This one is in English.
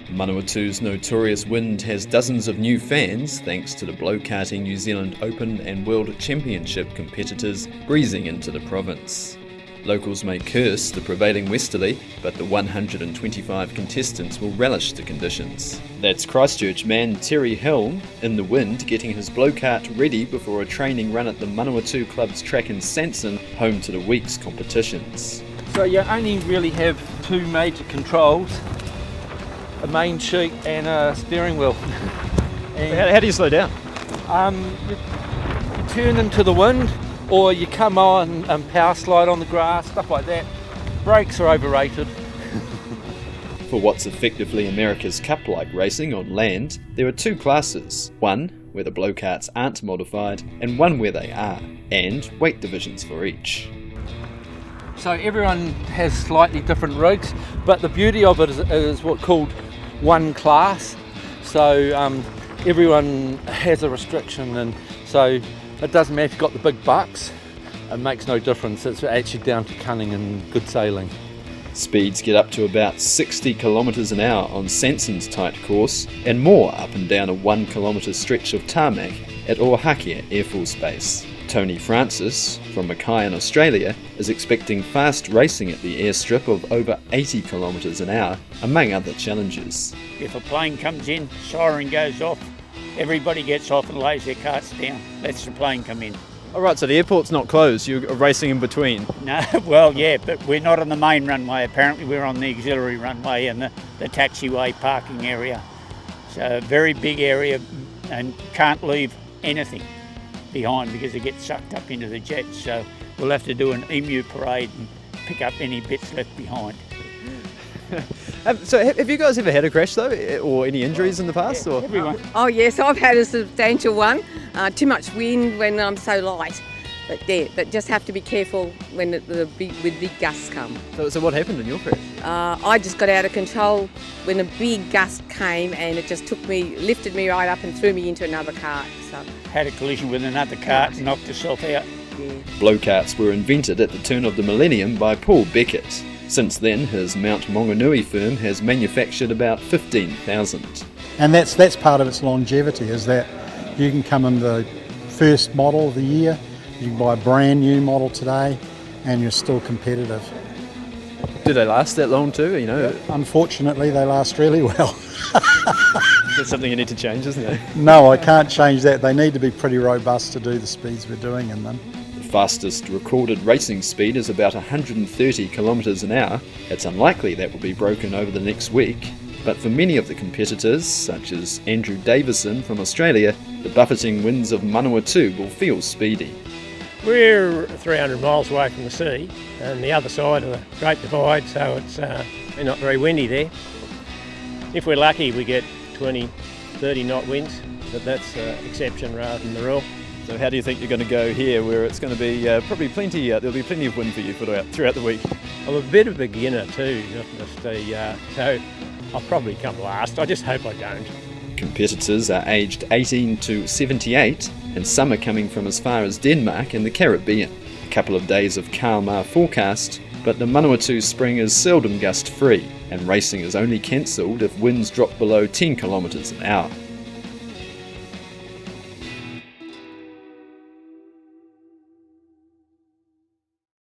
Manawatū's notorious wind has dozens of new fans thanks to the Blo Karting New Zealand Open and World Championship competitors breezing into the province. Locals may curse the prevailing westerly, but the 125 contestants will relish the conditions. That's Christchurch man Terry Helm in the wind getting his blow kart ready before a training run at the Manawatū Club's track in Sanson, home to the week's competitions. So you only really have two major controls, a main sheet and a steering wheel. And how do you slow down? You turn into the wind, or you come on and power slide on the grass, stuff like that. Brakes are overrated. For what's effectively America's Cup-like racing on land, there are two classes. One where the blow karts aren't modified, and one where they are, and weight divisions for each. So everyone has slightly different rigs, but the beauty of it is what's called one class. So everyone has a restriction, and so it doesn't matter if you've got the big bucks, it makes no difference. It's actually down to cunning and good sailing. Speeds get up to about 60 kilometres an hour on Sanson's tight course, and more up and down a 1 kilometre stretch of tarmac at Oahakia Air Force Base. Tony Francis, from Mackay in Australia, is expecting fast racing at the airstrip of over 80 kilometres an hour, among other challenges. If a plane comes in, siren goes off, everybody gets off and lays their carts down. That's the plane come in. All right, so the airport's not closed, you're racing in between. No, well, yeah, but we're not on the main runway. Apparently we're on the auxiliary runway and the taxiway parking area. So a very big area and can't leave anything behind because it gets sucked up into the jets. So we'll have to do an emu parade and pick up any bits left behind. So have you guys ever had a crash though, or any injuries in the past? Yeah, or everyone. Oh yes, I've had a substantial one. Too much wind when I'm so light. But just have to be careful when with big gusts come. So what happened in your crash? I just got out of control when a big gust came, and it just lifted me right up and threw me into another cart. So Had a collision with another cart and knocked herself out. yeah. Blow karts were invented at the turn of the millennium by Paul Beckett. Since then, his Mount Maunganui firm has manufactured about 15,000. And that's part of its longevity, is that you can come in the first model of the year, you can buy a brand new model today, and you're still competitive. Do they last that long too, you know? Unfortunately, they last really well. That's something you need to change, isn't it? No, I can't change that. They need to be pretty robust to do the speeds we're doing in them. The fastest recorded racing speed is about 130 kilometres an hour. It's unlikely that will be broken over the next week. But for many of the competitors, such as Andrew Davison from Australia, the buffeting winds of Manawatū will feel speedy. We're 300 miles away from the sea and the other side of the Great Divide, so it's not very windy there. If we're lucky, we get 20, 30 knot winds, but that's an exception rather than the rule. So how do you think you're going to go here, where it's going to be probably plenty, there'll be plenty of wind for you throughout the week? I'm a bit of a beginner too, so I'll probably come last. I just hope I don't. Competitors are aged 18 to 78, and some are coming from as far as Denmark and the Caribbean. A couple of days of calm are forecast, but the Manawatū spring is seldom gust-free, and racing is only cancelled if winds drop below 10 kilometres an hour.